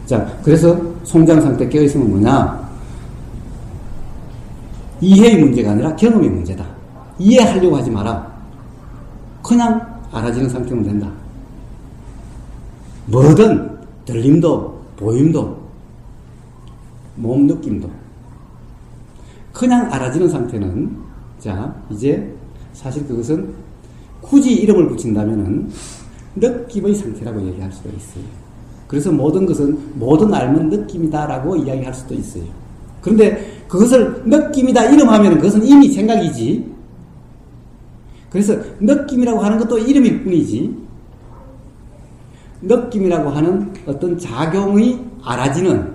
자, 그래서 송장 상태 깨어있으면 뭐냐? 이해의 문제가 아니라 경험의 문제다. 이해하려고 하지 마라. 그냥 알아지는 상태면 된다. 뭐든 들림도 보임도 몸 느낌도 그냥 알아지는 상태는, 자, 이제 사실 그것은 굳이 이름을 붙인다면은 느낌의 상태라고 얘기할 수가 있어요. 그래서 모든 것은 모든 알면 느낌이다라고 이야기할 수도 있어요. 그런데 그것을 느낌이다 이름하면 그것은 이미 생각이지. 그래서 느낌이라고 하는 것도 이름일 뿐이지, 느낌이라고 하는 어떤 작용의 알아지는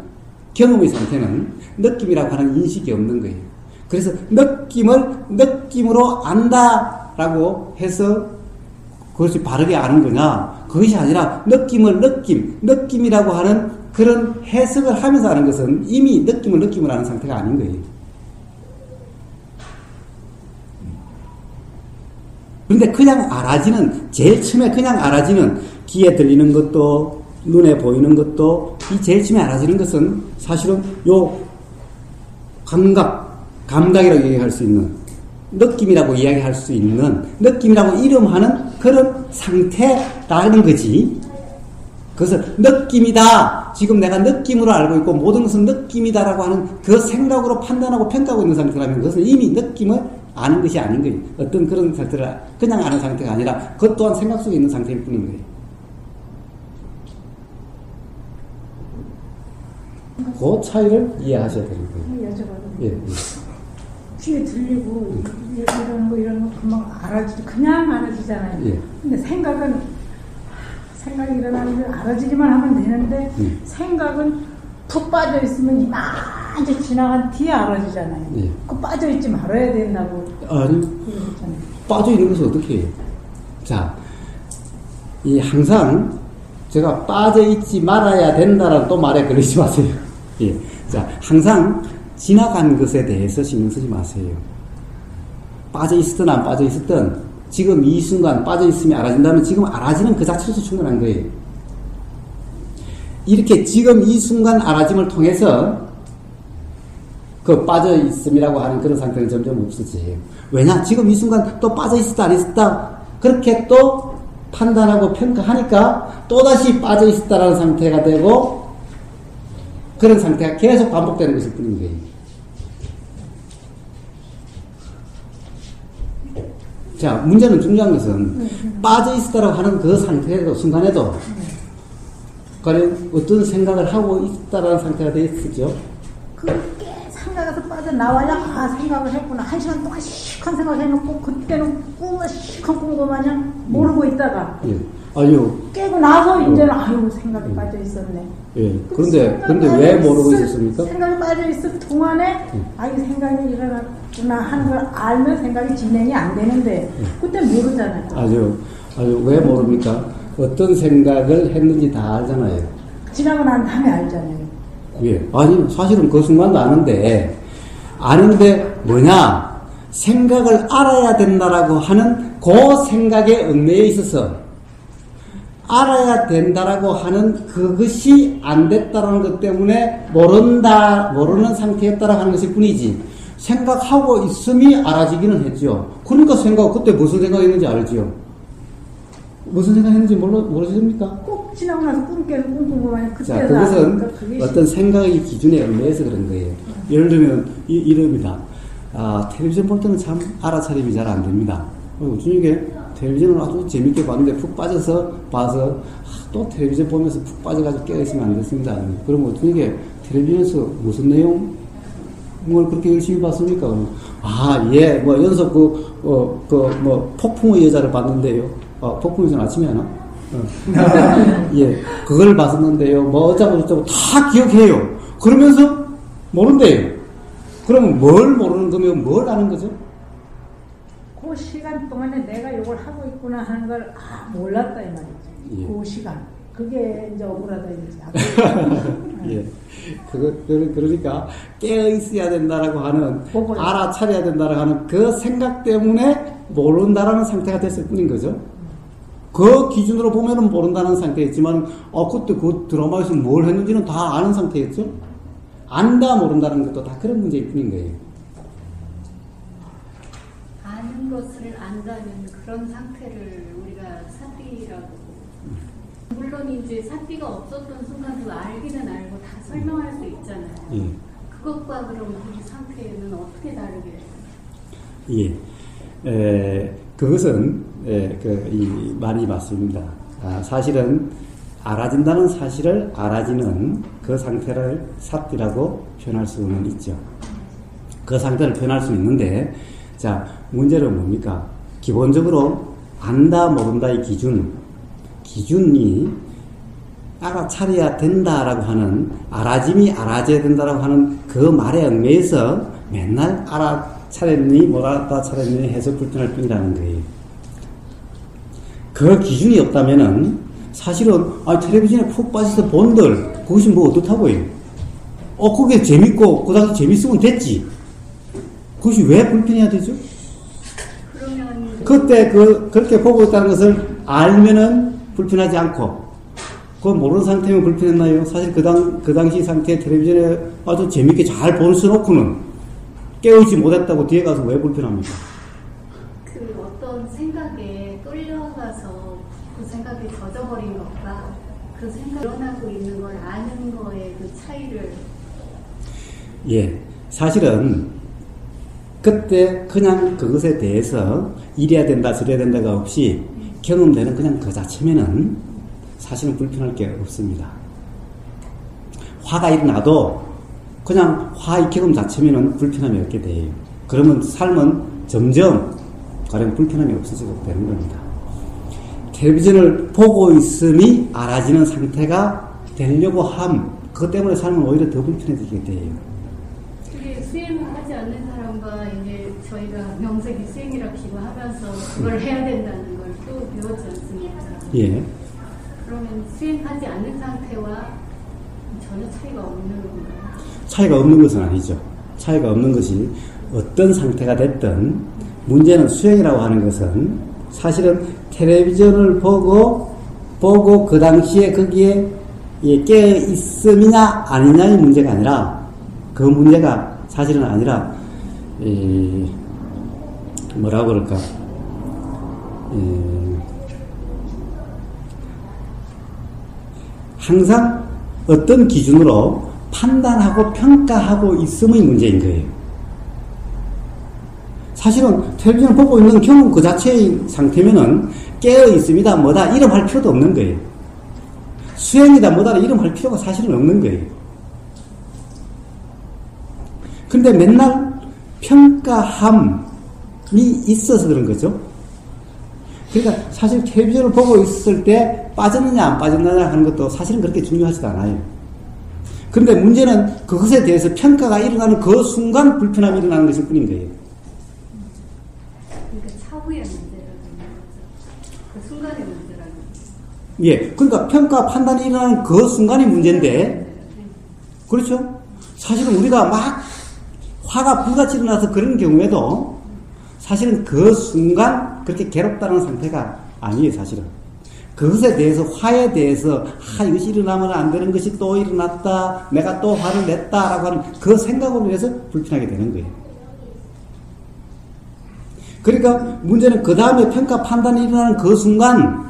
경험의 상태는 느낌이라고 하는 인식이 없는 거예요. 그래서 느낌을 느낌으로 안다라고 해서 그것이 바르게 아는 거냐? 그것이 아니라 느낌을 느낌이라고 하는 그런 해석을 하면서 아는 것은 이미 느낌을 아는 상태가 아닌 거예요. 그런데 그냥 알아지는, 제일 처음에 그냥 알아지는, 귀에 들리는 것도 눈에 보이는 것도 이 제일 처음에 알아지는 것은 사실은 요 감각이라고 얘기할 수 있는, 느낌이라고 이야기할 수 있는, 느낌이라고 이름하는 그런 상태라는 거지. 그것을 느낌이다, 지금 내가 느낌으로 알고 있고 모든 것은 느낌이다라고 하는 그 생각으로 판단하고 평가하고 있는 상태라면 그것은 이미 느낌을 아는 것이 아닌 거예요. 어떤 그런 상태를 그냥 아는 상태가 아니라 그것 또한 생각 속에 있는 상태일 뿐인 거예요. 그 차이를 이해하셔야 되는 거예요. 여쭤봐도. 예. 귀에 들리고 이런 거 금방 알아지지, 그냥 알아지잖아요. 예. 근데 생각이 일어나는 걸 알아지기만 하면 되는데 생각은 푹 빠져 있으면 이만저 지나간 뒤에 알아지잖아요. 예. 그 빠져 있지 말아야 된다고. 아니, 빠져 있는 것은 어떻게 해요? 자, 이 항상 제가 빠져 있지 말아야 된다라는 또 말에 걸리지 마세요. 예. 자, 항상 지나간 것에 대해서 신경 쓰지 마세요. 빠져 있었든 안 빠져 있었든 지금 이 순간 빠져 있으면 알아진다면 지금 알아지는 그 자체로서 충분한 거예요. 이렇게 지금 이 순간 알아짐을 통해서 그 빠져 있음이라고 하는 그런 상태는 점점 없어져요. 왜냐? 지금 이 순간 또 빠져 있었다 안 있었다 그렇게 또 판단하고 평가하니까 또다시 빠져 있었다라는 상태가 되고 그런 상태가 계속 반복되는 것일 뿐인 거예요. 자, 문제는 중요한 것은 빠져 있었다라고 하는 그 상태에도, 순간에도 과연 어떤 생각을 하고 있다라는 상태가 되어 있었죠. 그게 생각에서 빠져나와야 생각을 했구나. 1시간 동안 시큰 생각해놓고 그때는 꿈을 시큰 꾼 거 마냥 모르고 있다가 예. 아니요. 깨고 나서 이제는 생각이 빠져 있었네. 예. 그런데 왜 모르고 있었습니까? 생각이 빠져 있을 동안에 이 생각이 일어났구나 하는 걸 알면 생각이 진행이 안 되는데 그때 모르잖아요. 아주 왜 모릅니까? 어떤 생각을 했는지 다 알잖아요. 지나고 난 다음에 알잖아요. 예. 아니, 사실은 그 순간도 아는데 뭐냐? 생각을 알아야 된다라고 하는 그 생각에 얽매여 있어서 알아야 된다라고 하는 그것이 안 됐다라는 것 때문에 모르는 상태였다라고 하는 것일 뿐이지, 생각하고 있음이 알아지기는 했죠. 그러니까 그때 무슨 생각했는지 알지요. 무슨 생각했는지 모르십니까? 꼭 지나고 나서 꿈 꾸고 그때. 자, 그것은 어떤 생각의 기준에 얽매여서 그런 거예요. 예를 들면 이럽니다. 텔레비전 볼 때는 참 알아차림이 잘 안 됩니다. 저녁에 텔레비전을 아주 재밌게 봤는데 푹 빠져서 봐서 또 텔레비전 보면서 푹 빠져가지고 깨어있으면 안 됐습니다. 그러면 저녁에 텔레비전에서 무슨 내용을 그렇게 열심히 봤습니까? 예, 연속 폭풍의 여자를 봤는데요. 폭풍의 여자는 아침에 하나? 예, 그걸 봤었는데요. 어쩌고 다 기억해요. 그러면서 모른대요. 그러면 뭘 모르는 거면 뭘 아는 거죠? 그 시간 동안에 내가 이걸 하고 있구나 하는 걸 몰랐다 이 말이죠. 예. 그 시간. 그게 이제 억울하다 이거지. 예. 그러니까 깨어 있어야 된다라고 하는, 알아차려야 된다라고 하는 그 생각 때문에 모른다라는 상태가 됐을 뿐인 거죠. 그 기준으로 보면은 모른다는 상태였지만, 그때 그 드라마에서 뭘 했는지는 다 아는 상태였죠? 안다, 모른다는 것도 다 그런 문제일 뿐인 거예요. 아는 것을 안다는 그런 상태를 우리가 사띠라고. 물론 이제 사띠가 없었던 순간도 알기는 알고 다 설명할 수 있잖아요. 예. 그것과 그럼 우리 상태는 어떻게 다르게? 예. 그것은, 이 말이 맞습니다. 사실은, 알아진다는 사실을 알아지는 그 상태를 사띠라고 표현할 수는 있죠. 그 상태를 표현할 수 있는데, 자, 문제는 뭡니까? 기본적으로, 안다, 모른다의 기준이 알아차려야 된다라고 하는, 알아짐이 알아져야 된다라고 하는 그 말에 얽매여서 맨날 알아차렸니, 못 알아차렸니 해서 불편할 뿐이라는 거예요. 그 기준이 없다면은, 사실은, 텔레비전에 푹 빠져서 본들, 그것이 뭐 어떻다고요? 그게 재밌고, 그 당시 재밌으면 됐지. 그것이 왜 불편해야 되죠? 그러면 그때 그렇게 보고 있다는 것을 알면은 불편하지 않고, 그거 모르는 상태면 불편했나요? 사실 그 당시 상태에 텔레비전에 아주 재밌게 잘 볼 수 놓고는 깨우지 못했다고 뒤에 가서 왜 불편합니까? 그 어떤 생각에 끌려가서 그 생각에 젖어버린 것과 그 생각 일어나고 있는 걸 아는 거의 그 차이를. 예. 사실은 그때 그냥 그것에 대해서 이래야 된다 저래야 된다가 없이 경험되는 그냥 그 자체면은 사실은 불편할 게 없습니다. 화가 일어나도 그냥 화의 경험 자체면은 불편함이 없게 돼요. 그러면 삶은 점점 가령 불편함이 없어지게 되는 겁니다. 텔레비전을 보고 있음이 알아지는 상태가 되려고 그것 때문에 삶은 오히려 더 불편해지게 돼요. 그게 수행을 하지 않는 사람과 이제 저희가 명색이 수행이라 기도하면서 그걸 해야 된다는 걸 또 배웠지 않습니까? 예. 그러면 수행하지 않는 상태와 전혀 차이가 없는 건가요? 차이가 없는 것은 아니죠. 차이가 없는 것이 어떤 상태가 됐든 문제는 수행이라고 하는 것은 사실은 텔레비전을 보고 그 당시에 거기에 깨어 있음이냐 아니냐의 문제가 아니라 그 문제가 사실은 아니라 뭐라고 그럴까 항상 어떤 기준으로 판단하고 평가하고 있음의 문제인 거예요. 사실은 텔레비전을 보고 있는 경험 그 자체의 상태면은 깨어 있습니다 뭐다 이름할 필요도 없는 거예요. 수행이다 뭐다 이름할 필요가 사실은 없는 거예요. 근데 맨날 평가함이 있어서 그런 거죠. 그러니까 사실 텔레비전을 보고 있을 때 빠졌느냐 안 빠졌느냐 하는 것도 사실은 그렇게 중요하지도 않아요. 그런데 문제는 그것에 대해서 평가가 일어나는 그 순간 불편함이 일어나는 것일 뿐인 거예요. 그러니까 차후의 문제라는 거죠. 그 순간의 문제라는 거죠. 예, 그러니까 평가 판단이 일어나는 그 순간이 문제인데, 그렇죠? 사실은 우리가 막 화가 불같이 일어나서 그런 경우에도 사실은 그 순간 그렇게 괴롭다는 상태가 아니에요, 사실은. 그것에 대해서, 화에 대해서, 이것이 일어나면 안 되는 것이 또 일어났다, 내가 또 화를 냈다라고 하는 그 생각으로 인해서 불편하게 되는 거예요. 그러니까 문제는 그 다음에 평가 판단이 일어나는 그 순간,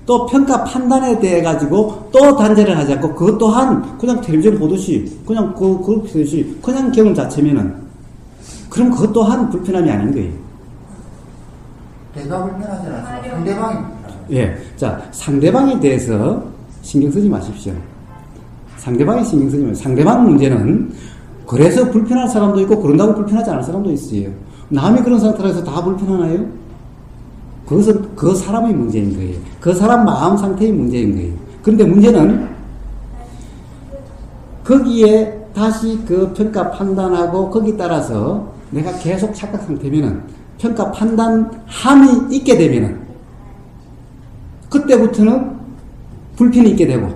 또 평가 판단에 대해 가지고 또 단죄를 하지 않고 그것 또한 그냥 텔레비전 보듯이, 그냥 그걸 보듯이, 그냥 경험 자체면은, 그럼 그것 또한 불편함이 아닌 거예요. 내가 불편하지 않아서 상대방이. 예. 자, 상대방에 대해서 신경 쓰지 마십시오. 상대방에 신경 쓰지 마십시오. 상대방 문제는 그래서 불편할 사람도 있고 그런다고 불편하지 않을 사람도 있어요. 남이 그런 상태라서 다 불편하나요? 그것은 그 사람의 문제인 거예요. 그 사람 마음 상태의 문제인 거예요. 그런데 문제는 거기에 다시 그 평가 판단하고 거기 따라서 내가 계속 착각 상태면은 평가 판단함이 있게 되면은 그때부터는 불편이 있게 되고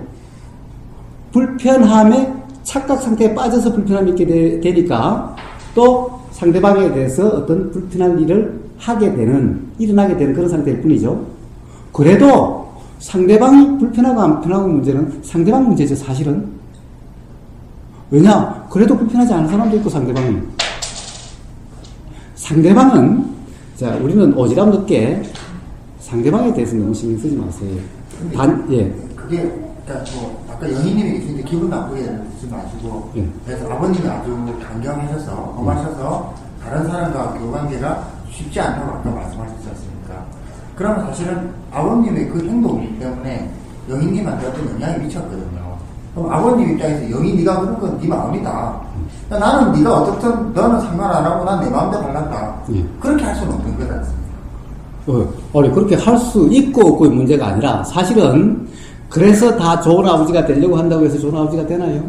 불편함에 착각 상태에 빠져서 불편함이 있게 되니까 또 상대방에 대해서 어떤 불편한 일을 일어나게 되는 그런 상태일 뿐이죠. 그래도 상대방이 불편하고 안 편하고 문제는 상대방 문제죠, 사실은. 왜냐? 그래도 불편하지 않은 사람도 있고, 상대방이. 상대방은, 자, 우리는 오지랖 넓게 상대방에 대해서 너무 신경 쓰지 마세요. 예. 그게, 그러니까 뭐, 아까 영희님이 계신데 기분 나쁘게 듣지 마시고, 예. 그래서 아버님이 아주 강경하셔서, 엄하셔서, 다른 사람과 교관계가 쉽지 않다고 아까 말씀하셨지 않습니까? 그러면 사실은 아버님의 그 행동 때문에 영희님한테 어떤 영향이 미쳤거든요. 그럼 아버님 입장에서 영희 네가 그런 건 네 마음이다. 나는 네가 어떻든 너는 상관 안 하고 난 내 마음대로 할란다. 예. 그렇게 할 수는 없는 거지 않습니까? 아니, 그렇게 할 수 있고 없고의 문제가 아니라, 사실은, 그래서 다 좋은 아버지가 되려고 한다고 해서 좋은 아버지가 되나요?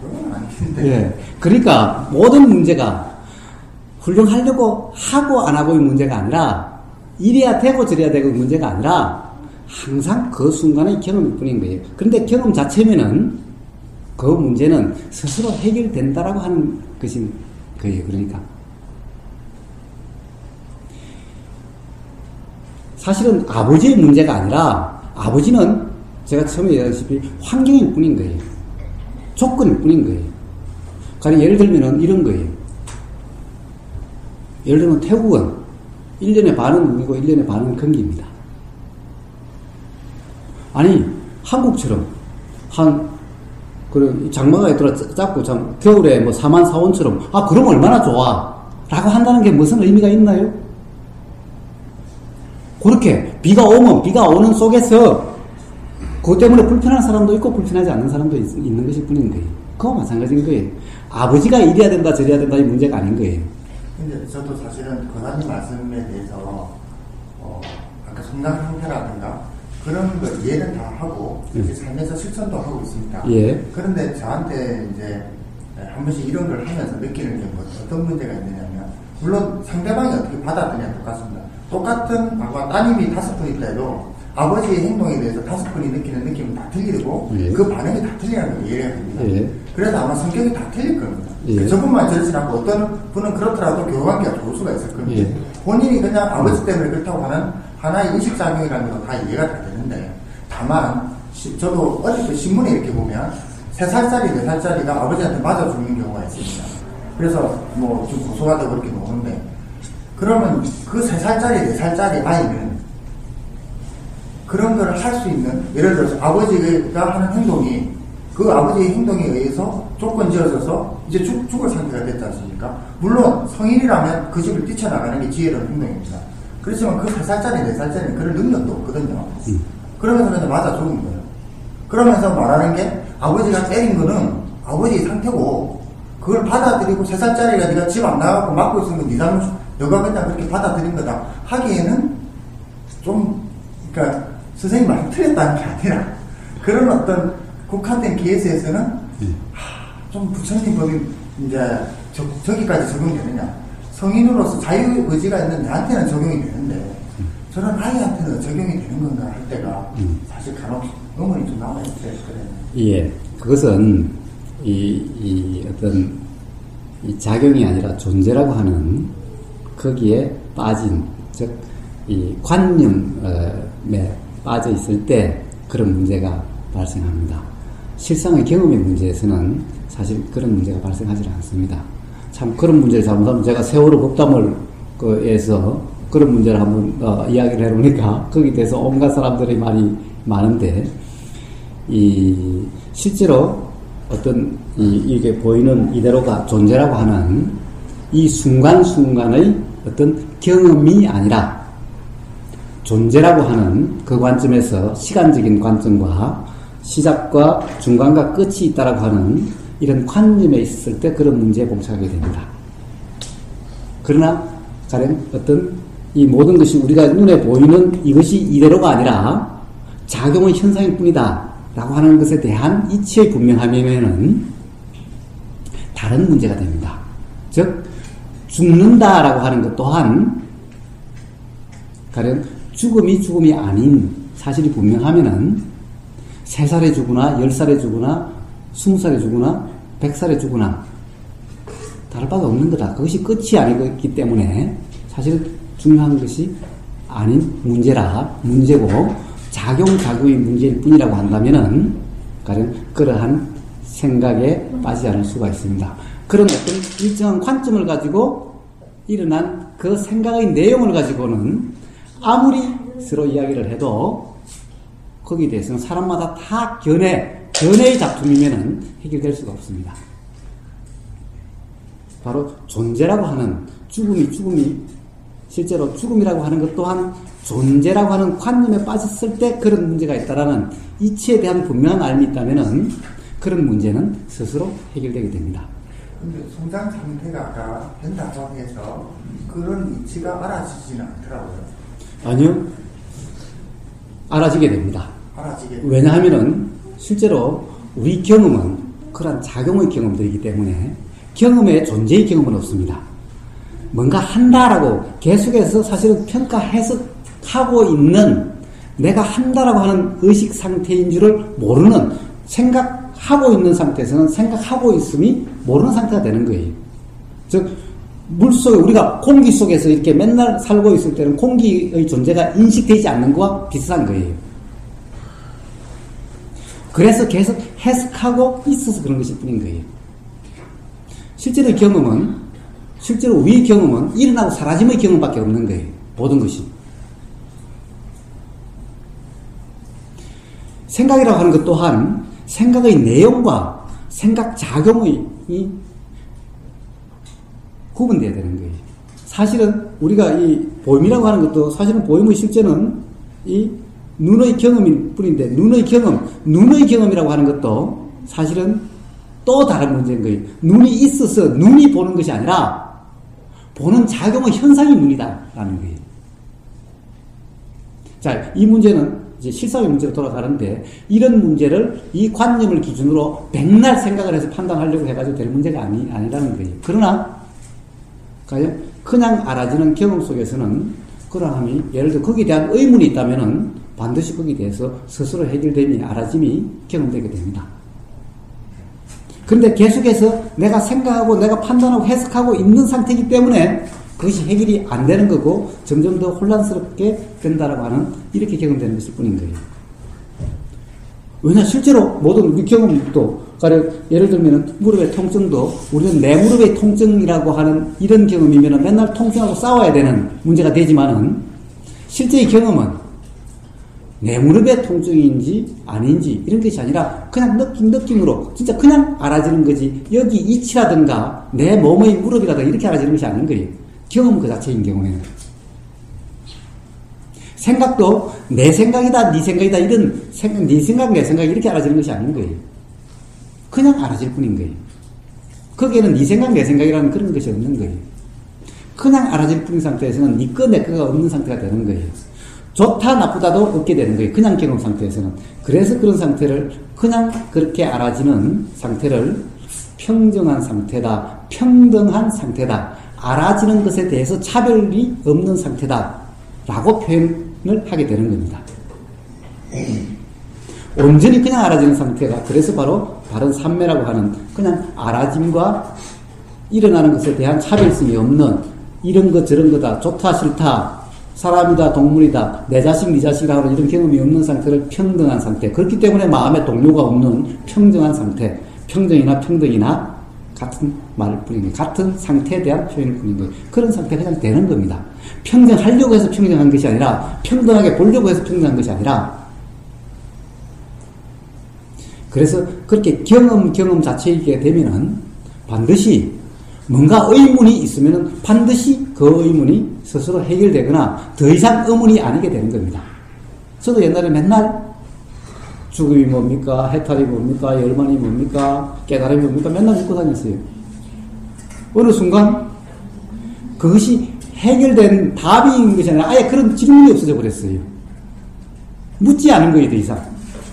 그건 아니신데. 예. 그러니까, 모든 문제가 훌륭하려고 하고 안 하고의 문제가 아니라, 이래야 되고 저래야 되고 문제가 아니라, 항상 그 순간의 경험일 뿐인 거예요. 그런데 경험 자체면은, 그 문제는 스스로 해결된다라고 하는 것인 거예요. 그러니까. 사실은 아버지의 문제가 아니라 아버지는 제가 처음에 얘기했다시피 환경일 뿐인 거예요. 조건일 뿐인 거예요. 그러니까 예를 들면은 이런 거예요. 예를 들면 태국은 1년에 반은 눈이고 1년에 반은 건기입니다. 아니 한국처럼 장마가 있더라 짧고 겨울에 뭐 4만 4원처럼 그럼 얼마나 좋아 라고 한다는 게 무슨 의미가 있나요? 그렇게 비가 오면 비가 오는 속에서 그것 때문에 불편한 사람도 있고 불편하지 않는 사람도 있는 것일 뿐인 거예요. 그거 마찬가지인 거예요. 아버지가 이래야 된다 저래야 된다 이 문제가 아닌 거예요. 근데 저도 사실은 권사님 말씀에 대해서 아까 성장 상태라든가 그런 걸 이해는 다 하고 이제 삶에서 실천도 하고 있습니다. 예. 그런데 저한테 이제 한 번씩 이런 걸 하면서 느끼는 게 어떤 문제가 있느냐면 물론 상대방이 어떻게 받아들이냐 똑같습니다. 똑같은 따님이 5분 있다 해도 아버지의 행동에 대해서 5분이 느끼는 느낌은 다 틀리고 예. 그 반응이 다 틀리다는 걸 이해해야 됩니다. 예. 그래서 아마 성격이 다 틀릴 겁니다. 예. 저분만 저렇지 않고 어떤 분은 그렇더라도 교감기가 좋을 수가 있을 겁니다. 예. 본인이 그냥 아버지 때문에 그렇다고 하는 하나의 의식작용이라는 건 다 이해가 다 되는데 다만 저도 어릴 때 신문에 이렇게 보면 3살짜리 4살짜리가 아버지한테 맞아 죽는 경우가 있습니다. 그래서 뭐 좀 고소하다고 그렇게 나오는데 그러면 그 3살짜리 4살짜리 아이는 그런 걸 할 수 있는 예를 들어서 아버지가 하는 행동이 그 아버지의 행동에 의해서 조건 지어져서 이제 죽을 상태가 됐지 않습니까? 물론 성인이라면 그 집을 뛰쳐나가는 게 지혜로운 행동입니다. 그렇지만 그 3살짜리 4살짜리는 그런 능력도 없거든요. 그러면서 그냥 맞아 죽은 거예요. 그러면서 말하는 게 아버지가 때린 거는 아버지의 상태고 그걸 받아들이고 3살짜리가 네가 집 안 나가고 막고 있으면 네 잘못 너가 그냥 그렇게 받아들인 거다 하기에는 좀 그러니까 선생님 말이 틀렸다는 게 아니라 그런 어떤 국한된 케이스에서는 좀 부처님 법이 이제 저기까지 적용되느냐 성인으로서 자유의지가 있는 내한테는 적용이 되는데 저런 아이한테는 적용이 되는 건가 할 때가 사실 간혹 의문이 좀 남아있어요. 예, 그것은 어떤 이 작용이 아니라 존재라고 하는 거기에 빠진 즉 이 관념에 빠져 있을 때 그런 문제가 발생합니다. 실상의 경험의 문제에서는 사실 그런 문제가 발생하지 않습니다. 참 그런 문제를 잘못하면 제가 세월호 법담을 에서 그런 문제를 한번 이야기를 해보니까 거기에 대해서 온갖 사람들의 말이 많은데 실제로 어떤 이게 보이는 이대로가 존재라고 하는 이 순간순간의 어떤 경험이 아니라 존재라고 하는 그 관점에서 시간적인 관점과 시작과 중간과 끝이 있다라고 하는 이런 관념에 있을 때 그런 문제에 봉착하게 됩니다. 그러나 가령 어떤 이 모든 것이 우리가 눈에 보이는 이것이 이대로가 아니라 작용의 현상일 뿐이다 라고 하는 것에 대한 이치의 분명함이면은 다른 문제가 됩니다. 즉 죽는다라고 하는 것 또한 가령 죽음이 아닌 사실이 분명하면은 3살에 죽으나 10살에 죽으나 20살에 죽으나 100살에 죽으나 다를 바가 없는 거다. 그것이 끝이 아니기 때문에 사실 중요한 것이 아닌 문제고 작용의 문제일 뿐이라고 한다면은, 가령 그러한 생각에 빠지지 않을 수가 있습니다. 그런 어떤 일정한 관점을 가지고 일어난 그 생각의 내용을 가지고는 아무리 서로 이야기를 해도 거기에 대해서는 사람마다 다 견해의 작품이면은 해결될 수가 없습니다. 바로 존재라고 하는 죽음이 실제로 죽음이라고 하는 것 또한 존재라고 하는 관념에 빠졌을 때 그런 문제가 있다라는 이치에 대한 분명한 알미 있다면은 그런 문제는 스스로 해결되게 됩니다. 근데 성장 상태가 아까 된다고 해서 그런 이치가 알아지지는 않더라고요. 아니요. 알아지게 됩니다. 알아지게. 왜냐하면은 실제로 우리 경험은 그러한 작용의 경험들이기 때문에 경험의 존재의 경험은 없습니다. 뭔가 한다라고 계속해서 사실은 평가 해석하고 있는 내가 한다라고 하는 의식 상태인 줄을 모르는 생각하고 있는 상태에서는 생각하고 있음이 모르는 상태가 되는 거예요. 즉 물속에 우리가 공기 속에서 이렇게 맨날 살고 있을 때는 공기의 존재가 인식되지 않는 것과 비슷한 거예요. 그래서 계속 해석하고 있어서 그런 것일 뿐인 거예요. 실제로 우리의 경험은 일어나고 사라짐의 경험밖에 없는 거예요. 모든 것이. 생각이라고 하는 것 또한 생각의 내용과 생각 작용의 구분돼야 되는 거예요. 사실은 우리가 이 보임이라고 하는 것도 사실은 보임의 실제는 이 눈의 경험일 뿐인데 눈의 경험이라고 하는 것도 사실은 또 다른 문제인 거예요. 눈이 있어서 눈이 보는 것이 아니라 보는 작용의 현상이 눈이다라는 거예요. 자, 이 문제는 이제 실상의 문제로 돌아가는데 이런 문제를 이 관념을 기준으로 백날 생각을 해서 판단하려고 해가지고 될 문제가 아니라는 거예요. 그러나 그냥 알아지는 경험 속에서는 그러함이 예를 들어 거기에 대한 의문이 있다면은 반드시 거기에 대해서 스스로 해결됨이 알아짐이 경험되게 됩니다. 그런데 계속해서 내가 생각하고 내가 판단하고 해석하고 있는 상태이기 때문에 그것이 해결이 안 되는 거고 점점 더 혼란스럽게 된다라고 하는 이렇게 경험되는 것일 뿐인 거예요. 왜냐 실제로 모든 우리 경험도 예를 들면 무릎의 통증도 우리는 내 무릎의 통증이라고 하는 이런 경험이면 맨날 통증하고 싸워야 되는 문제가 되지만은 실제의 경험은 내 무릎의 통증인지 아닌지 이런 것이 아니라 그냥 느낌으로 진짜 그냥 알아지는 거지 여기 이치라든가 내 몸의 무릎이라든가 이렇게 알아지는 것이 아닌 거예요. 경험은 그 자체인 경우에는. 생각도 내 생각이다 네 생각이다 이런 네 생각 내 생각 이렇게 알아지는 것이 아닌 거예요. 그냥 알아질 뿐인 거예요. 거기에는 네 생각 내 생각이라는 그런 것이 없는 거예요. 그냥 알아질 뿐인 상태에서는 네 거 내 거가 없는 상태가 되는 거예요. 좋다 나쁘다도 없게 되는 거예요. 그냥 경험 상태에서는. 그래서 그런 상태를 그냥 그렇게 알아지는 상태를 평정한 상태다. 평등한 상태다. 알아지는 것에 대해서 차별이 없는 상태다. 라고 표현을 하게 되는 겁니다. 온전히 그냥 알아지는 상태가 그래서 바로 바른 삼매라고 하는 그냥 알아짐과 일어나는 것에 대한 차별성이 없는 이런 것 저런 거다. 좋다 싫다. 사람이다 동물이다 내 자식 네 자식이라 하는 이런 경험이 없는 상태를 평등한 상태 그렇기 때문에 마음에 동요가 없는 평정한 상태 평정이나 평등이나 같은 말일 뿐인 거예요. 같은 상태에 대한 표현일 뿐인 거예요. 그런 상태가 그냥 되는 겁니다. 평정하려고 해서 평정한 것이 아니라 평등하게 보려고 해서 평정한 것이 아니라 그래서 그렇게 경험 자체이게 되면은 반드시 뭔가 의문이 있으면은 반드시 그 의문이 스스로 해결되거나 더 이상 의문이 아니게 되는 겁니다. 저도 옛날에 맨날 죽음이 뭡니까? 해탈이 뭡니까? 열반이 뭡니까? 깨달음이 뭡니까? 맨날 묻고 다녔어요. 어느 순간 그것이 해결된 답인 것이 아니라 아예 그런 질문이 없어져 버렸어요. 묻지 않은 거예요, 더 이상.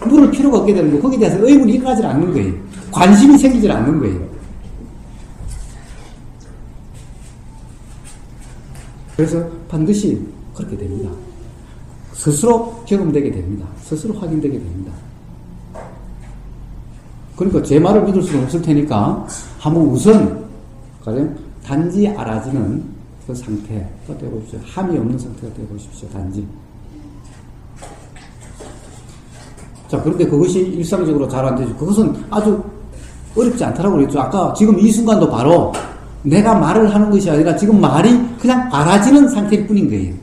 물을 필요가 없게 되는 거 거기에 대해서 의문이 일어나질 않는 거예요. 관심이 생기질 않는 거예요. 그래서 반드시 그렇게 됩니다. 스스로 경험되게 됩니다. 스스로 확인되게 됩니다. 그러니까 제 말을 믿을 수는 없을 테니까 한번 우선 단지 알아지는 그 상태가 되어보십시오. 함이 없는 상태가 되어보십시오. 단지. 자, 그런데 그것이 일상적으로 잘 안 되죠. 그것은 아주 어렵지 않다라고 그랬죠. 아까 지금 이 순간도 바로 내가 말을 하는 것이 아니라 지금 말이 그냥 알아지는 상태일 뿐인 거예요.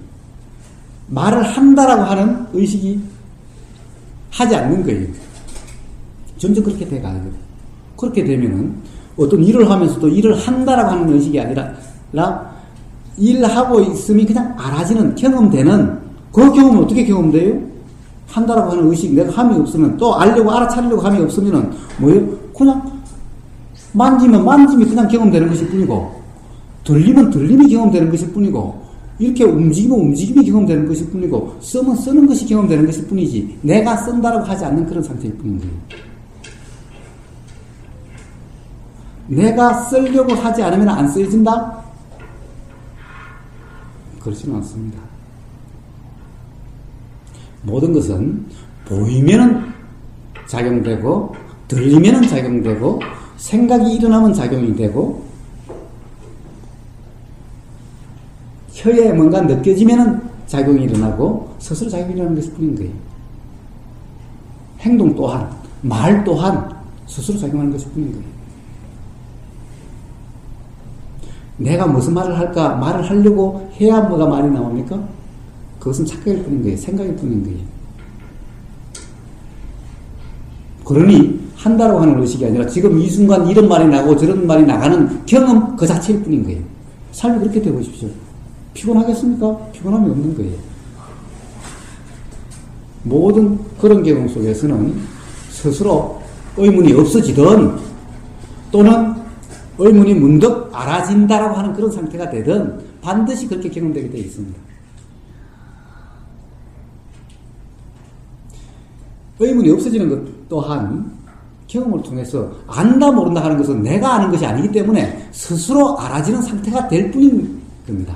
말을 한다라고 하는 의식이 하지 않는 거예요. 점점 그렇게 돼가요. 그렇게 되면은 어떤 일을 하면서도 일을 한다라고 하는 의식이 아니라 일하고 있음이 그냥 알아지는, 경험되는, 그 경험은 어떻게 경험돼요? 한다라고 하는 의식, 내가 함이 없으면, 또 알려고, 알아차리려고 함이 없으면은, 뭐예요? 그냥, 만지면 만짐이 그냥 경험되는 것일 뿐이고, 들리면 들림이 경험되는 것일 뿐이고, 이렇게 움직이면 움직임이 경험되는 것일 뿐이고, 쓰면 쓰는 것이 경험되는 것일 뿐이지, 내가 쓴다라고 하지 않는 그런 상태일 뿐인 거예요. 내가 쓰려고 하지 않으면 안 쓰여진다? 그렇지는 않습니다. 모든 것은 보이면은 작용되고, 들리면은 작용되고, 생각이 일어나면 작용이 되고, 혀에 뭔가 느껴지면은 작용이 일어나고, 스스로 작용이 일어나는 것일 뿐인 거예요. 행동 또한, 말 또한 스스로 작용하는 것일 뿐인 거예요. 내가 무슨 말을 할까? 말을 하려고 해야 뭐가 말이 나옵니까? 그것은 착각일 뿐인 거예요. 생각일 뿐인 거예요. 그러니 한다라고 하는 의식이 아니라 지금 이 순간 이런 말이 나고 저런 말이 나가는 경험 그 자체일 뿐인 거예요. 삶이 그렇게 되어보십시오. 피곤하겠습니까? 피곤함이 없는 거예요. 모든 그런 경험 속에서는 스스로 의문이 없어지든 또는 의문이 문득 알아진다라고 하는 그런 상태가 되든 반드시 그렇게 경험되게 되어 있습니다. 의문이 없어지는 것 또한 경험을 통해서 안다 모른다 하는 것은 내가 아는 것이 아니기 때문에 스스로 알아지는 상태가 될 뿐인 겁니다.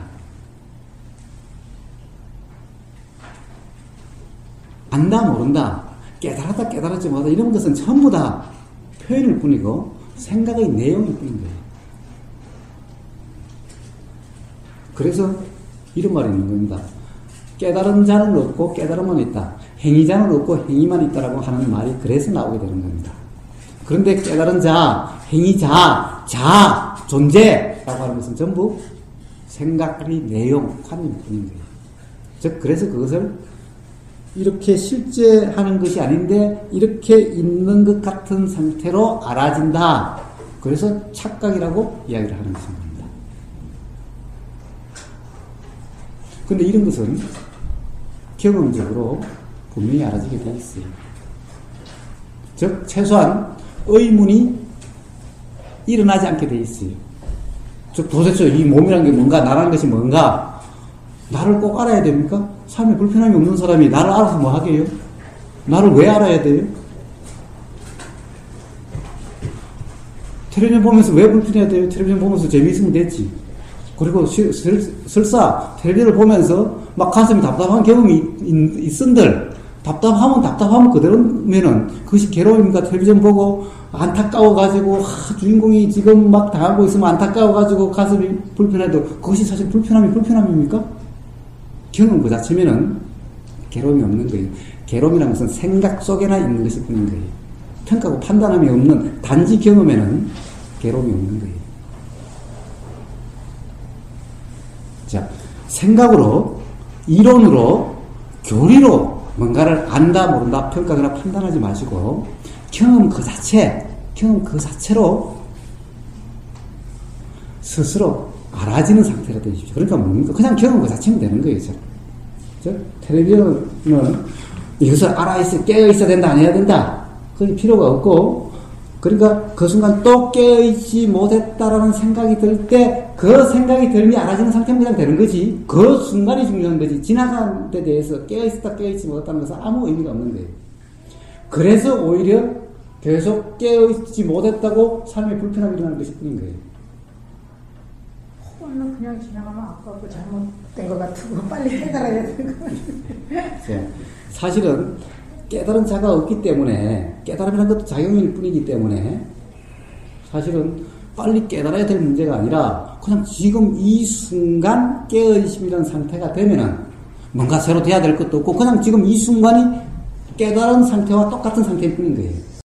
안다 모른다, 깨달았다 깨달았지 못하다 이런 것은 전부 다 표현일 뿐이고 생각의 내용일 뿐인 거예요. 그래서 이런 말이 있는 겁니다. 깨달은 자는 없고 깨달음만 있다. 행위자는 없고 행위만 있다라고 하는 말이 그래서 나오게 되는 겁니다. 그런데 깨달은 자, 행위자, 자, 존재라고 하는 것은 전부 생각의 내용, 관념일 뿐인 거예요. 즉 그래서 그것을 이렇게 실제 하는 것이 아닌데 이렇게 있는 것 같은 상태로 알아진다. 그래서 착각이라고 이야기를 하는 것입니다. 그런데 이런 것은 경험적으로 분명히 알아지게 되어 있어요. 즉 최소한 의문이 일어나지 않게 되어 있어요. 즉 도대체 이 몸이란 게 뭔가, 나라는 것이 뭔가, 나를 꼭 알아야 됩니까? 삶에 불편함이 없는 사람이 나를 알아서 뭐 하게요? 나를 왜 알아야 돼요? 텔레비전 보면서 왜 불편해야 돼요? 텔레비전 보면서 재미있으면 됐지. 그리고 설사 텔레비전을 보면서 막 가슴이 답답한 경험이 있은들 답답하면 그대로면은 그것이 괴로움입니까? 텔레비전 보고 안타까워가지고 주인공이 지금 막 당하고 있으면 안타까워가지고 가슴이 불편해도 그것이 사실 불편함입니까? 경험 그 자체면은 괴로움이 없는 거예요. 괴로움이라는 것은 생각 속에나 있는 것일 뿐인 거예요. 평가하고 판단함이 없는 단지 경험에는 괴로움이 없는 거예요. 자, 생각으로, 이론으로, 교리로 뭔가를 안다, 모른다, 평가하거나 판단하지 마시고 경험 그 자체로 스스로 알아지는 상태가 되십시오. 그러니까 뭡니까? 그냥 경험 그 자체면 되는 거예요. 텔레비전은 이것을 깨어있어야 된다, 안 해야 된다. 그게 필요가 없고, 그러니까 그 순간 또 깨어있지 못했다라는 생각이 들 때 그 생각이 들면 알아지는 상태면 그냥 되는 거지. 그 순간이 중요한 거지. 지나간 데 대해서 깨어있었다, 깨어있지 못했다는 것은 아무 의미가 없는 거예요. 그래서 오히려 계속 깨어있지 못했다고 삶에 불편함이 일어나는 것일 뿐인 거예요. 그거는 그냥 지나가면 아까워도 잘못된 것 같고 빨리 깨달아야 되는 거 같아요. 사실은 깨달은 자가 없기 때문에, 깨달음이라는 것도 작용일 뿐이기 때문에 사실은 빨리 깨달아야 될 문제가 아니라 그냥 지금 이 순간 깨어있음이라는 상태가 되면은 뭔가 새로 돼야 될 것도 없고 그냥 지금 이 순간이 깨달은 상태와 똑같은 상태일 뿐인 거예요.